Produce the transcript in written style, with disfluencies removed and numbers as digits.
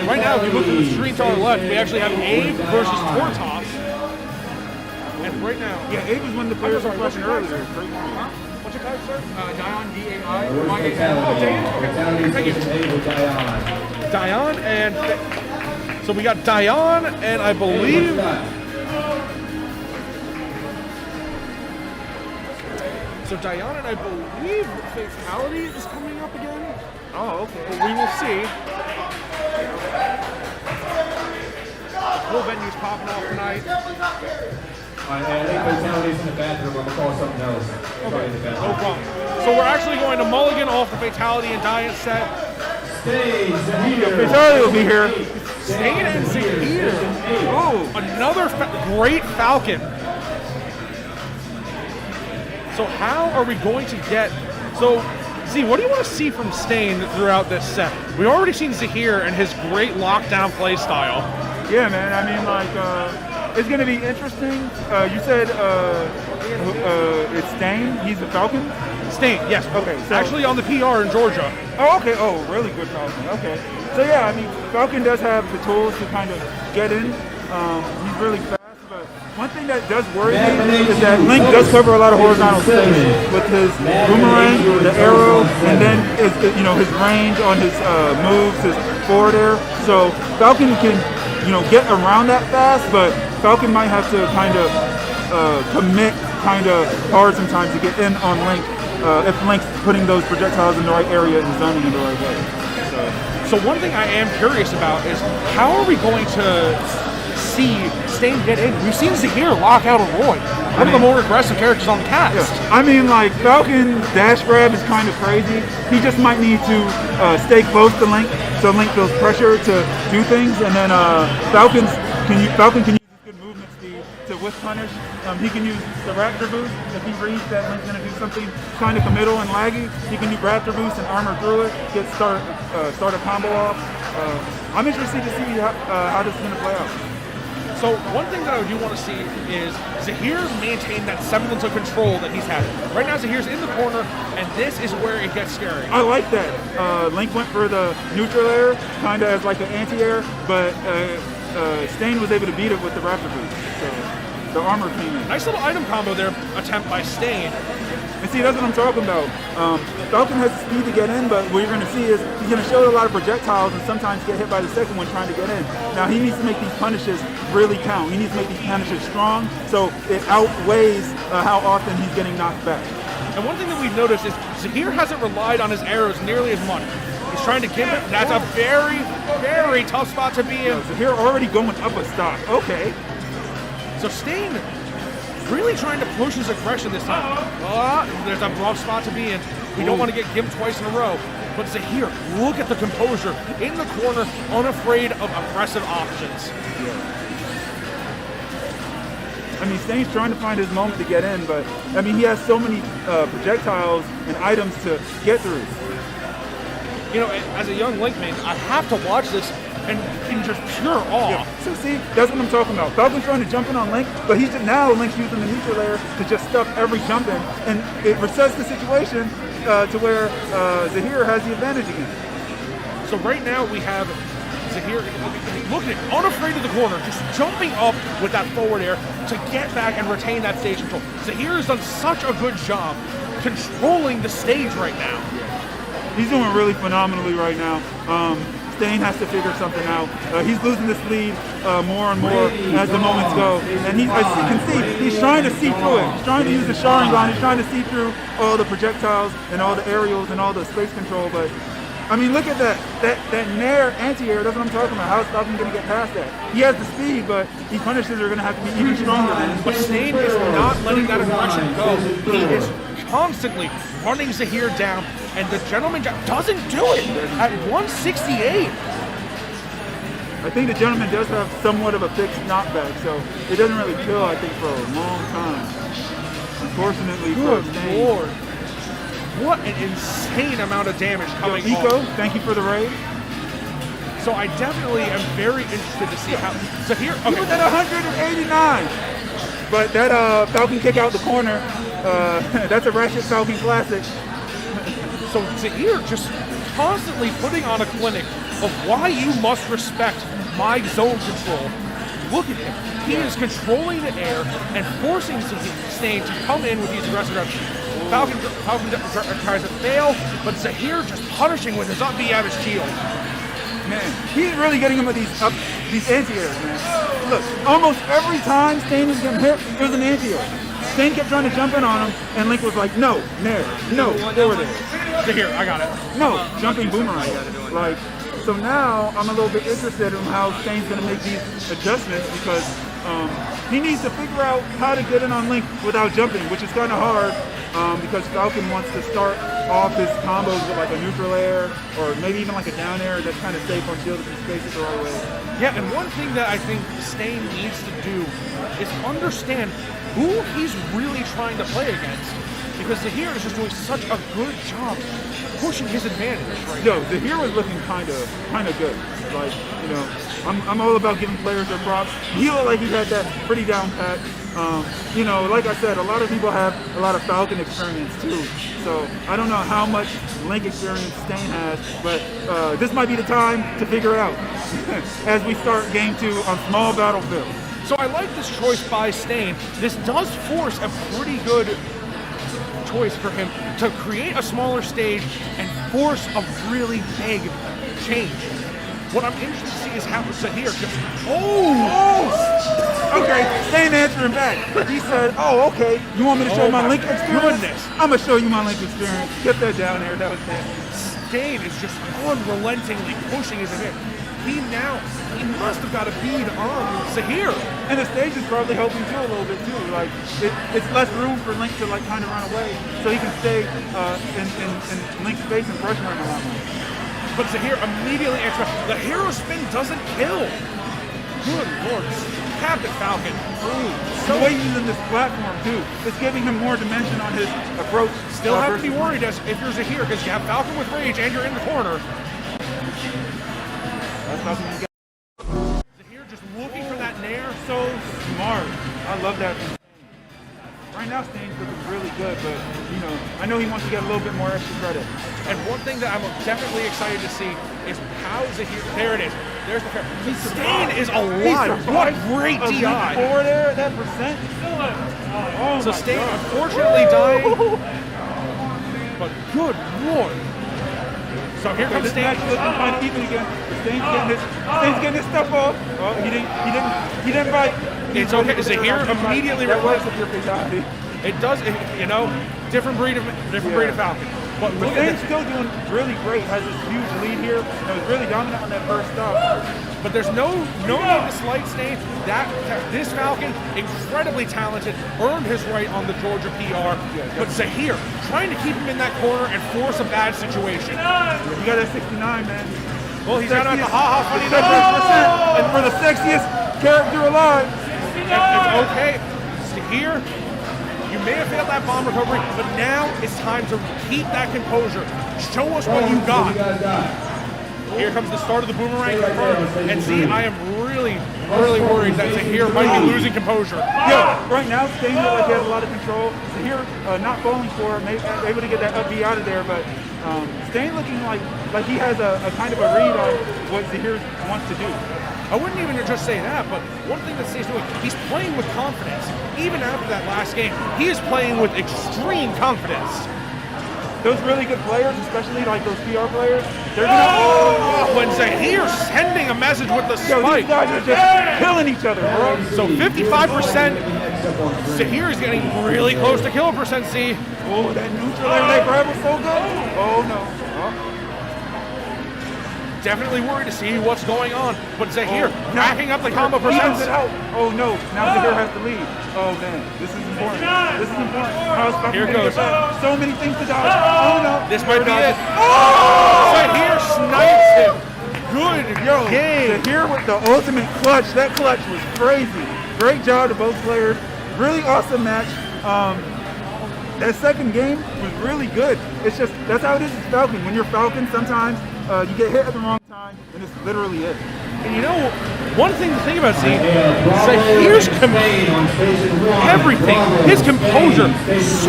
Right now, if you look at the stream to our left, we actually have Abe versus Tortos. And right now... Yeah, Abe was one of the players I was watching earlier. What's your type, sir? Dion, D-A-I. Oh, Dion? Okay, thank you. Dion and... So we got Dion and I believe... So Dion and I believe Fatality is coming up again. Oh, okay. But we will see. The whole venue's popping off tonight. And any fatalities in the bathroom, I'm going to call something else. Okay, no problem. So we're actually going to mulligan off the Fatality and Dion set. Fatality will be here. Stain and Zaheer. Oh, another great Falcon. So how are we going to get... So, Z, what do you want to see from Stain throughout this set? We've already seen Zaheer and his great lockdown play style. Yeah, man. I mean, like, it's going to be interesting. You said it's Stain. He's the Falcon? Stain, yes. Okay. So, actually on the PR in Georgia. Oh, okay. Oh, really good Falcon. Okay. So, yeah, I mean, Falcon does have the tools to kind of get in. He's really fast. One thing that does worry me is that Link does cover a lot of horizontal space with his boomerang, the arrow, and then his range on his moves, his forward air. So Falcon can, get around that fast, but Falcon might have to kind of commit kind of hard sometimes to get in on Link if Link's putting those projectiles in the right area and zoning in the right way. So one thing I am curious about is how are we going to see Stain get in? We've seen Zaheer lock out a Roy, one of the more aggressive characters on the cast. Yeah. I mean, like, Falcon dash grab is kind of crazy. He just might need to stay close to Link so Link feels pressure to do things, and then Falcon can use his good movement speed to whiff punish. He can use the Raptor boost if he reads that Link's going to do something kind of committal and laggy. He can do Raptor boost and armor through it, start a combo off. I'm interested to see how this is going to play out. So one thing that I do want to see is Zaheer maintain that semblance of control that he's had. Right now Zaheer's in the corner, and this is where it gets scary. I like that. Link went for the neutral air, kind of as like an anti-air, but Stain was able to beat it with the Raptor boost. So the armor came in. Nice little item combo there, attempt by Stain. And see, that's what I'm talking about. Falcon has the speed to get in, but what you're going to see is he's going to show a lot of projectiles and sometimes get hit by the second one trying to get in. Now, he needs to make these punishes really count. He needs to make these punishes strong so it outweighs how often he's getting knocked back. And one thing that we've noticed is Zaheer hasn't relied on his arrows nearly as much. He's trying to give it. That's a very, very tough spot to be in. Zaheer already going up a stock. Okay. So Stain really trying to push his aggression this time. There's a rough spot to be in. We don't want to get gimped twice in a row. But Zaheer, look at the composure in the corner, unafraid of aggressive options. Yeah. I mean, Stain's trying to find his moment to get in, but I mean, he has so many projectiles and items to get through. As a young Link main, I have to watch this and in just pure awe. Yeah. So see, that's what I'm talking about. Falcon's trying to jump in on Link, but now Link's using the neutral layer to just stuff every jump in, and it resets the situation to where Zaheer has the advantage again. So right now we have Zaheer, look at it, unafraid of the corner, just jumping up with that forward air to get back and retain that stage control. Zaheer has done such a good job controlling the stage right now. He's doing really phenomenally right now. Stain has to figure something out. He's losing this lead more and more as the moments go. And as you can see, he's trying to see through it. He's trying to use the Sharingan. He's trying to see through all the projectiles and all the aerials and all the space control. But, I mean, look at that Nair anti-air. That's what I'm talking about. How is Falcon going to get past that? He has the speed, but these punishes are going to have to be even stronger. But Stain is not letting that aggression go. He is constantly running Zaheer down, and the Gentleman Jack doesn't do it at 168. I think the Gentleman does have somewhat of a fixed knockback, so it doesn't really kill, I think, for a long time. Unfortunately for Stain. Lord. What an insane amount of damage coming off. Eco, thank you for the raid. So I definitely am very interested to see how Zaheer. He was at 189. But that Falcon kick out the corner, that's a Ratchet Falcon classic. So Zaheer just constantly putting on a clinic of why you must respect my zone control. Look at him. He is controlling the air and forcing Stain to come in with these aggressive reps. Falcon tries to fail, but Zaheer just punishing with his up B out of his shield. Man, he's really getting him with these anti-airs, man. Look, almost every time Stain was getting hit, it was an anti-air. Stain kept trying to jump in on him, and Link was like, no, nair, no, forward air. Zaheer, I got it. No, jumping boomerang. Like, so now I'm a little bit interested in how Stain's going to make these adjustments because he needs to figure out how to get in on Link without jumping, which is kind of hard because Falcon wants to start off his combos with like a neutral air or maybe even like a down air that's kind of safe on shield if he spaces the right way. Yeah, and one thing that I think Stain needs to do is understand who he's really trying to play against. Because Zaheer is just doing such a good job pushing his advantage right Yo, Zaheer was looking kind of good. Like, you know, I'm all about giving players their props. He looked like he had that pretty down pat. You know, like I said, a lot of people have a lot of Falcon experience too. So I don't know how much Link experience Stain has, but this might be the time to figure it out as we start game 2 on small battlefield. So I like this choice by Stain. This does force a pretty good choice for him to create a smaller stage and force a really big change. What I'm interested to see is how Zaheer just Okay, Stain answering back. He said, oh, okay, you want me to show my Link experience? Goodness. I'm going to show you my Link experience. Get that down there. That was bad. Stain is just unrelentingly pushing his advantage. He must have got a bead on Zaheer. And the stage is probably helping too a little bit too. Like it's less room for Link to like kind of run away, so he can stay in Link's space and pressure him a lot more. But Zaheer immediately answers. The hero spin doesn't kill. Good lord, Captain Falcon. The way he's using this platform too, it's giving him more dimension on his approach. Still have to be worried as if you're Zaheer because you have Falcon with rage and you're in the corner. That's nothing you got. Zaheer just looking for that nair. So smart. I love that. Right now, Stain's looking really good, but you know, I know he wants to get a little bit more extra credit. And one thing that I'm definitely excited to see is how Zaheer. There it is. There's the fair. Stain is alive. What great DI. Forward there, that percent. Oh So Stain unfortunately dying. But good lord. So here comes This Stain. match looking kind of even again. Stain's getting his stuff off. Oh, he didn't bite. It's okay. Zaheer immediately that works reverses. with your fatality. It does. You know, different breed of Falcon. But But look at Stain's this. still doing really great. Has this huge lead here. And was really dominant on that first stop. But there's no need to slight Stain. This Falcon, incredibly talented, earned his right on the Georgia PR. But Zaheer trying to keep him in that corner and force a bad situation. You got that 69, man. Well, he's out at the ha-ha funny. And for the sexiest character alive. It's okay. Zaheer, you may have failed that bomb recovery, but now it's time to keep that composure. Show us what you got. Here comes the start of the boomerang confirmed. And see, I am really worried that Zaheer might be losing composure. Yeah, right now Stain looked like he has a lot of control. Zaheer not falling for it, able to get that up B out of there, but Stain looking like he has a kind of a read on what Zaheer wants to do. I wouldn't even just say that, but one thing that Stain's doing, he's playing with confidence. Even after that last game, he is playing with extreme confidence. Those really good players, especially like those PR players, they're gonna. When Zaheer sending a message with the Yo, spike. these guys are just killing each other, bro. So 55%. Zaheer is getting really close to kill percent. See. Oh, that neutral air they grab was so good. Oh no. Definitely worried to see what's going on. But Zaheer racking up the combo Evens percent. it out. Oh no, now Zaheer has to lead. Oh man, this is important. This is important. How's Falcon Here gonna goes. get back? So many things to dodge. Oh no. This might be it. Oh! Zaheer snipes him. Good game. Zaheer with the ultimate clutch. That clutch was crazy. Great job to both players. Really awesome match. That second game was really good. It's just, that's how it is with Falcon. When you're Falcon, sometimes you get hit at the wrong time, and it's literally it. And you know, one thing to think about, see, Zaheer's everything, his composure,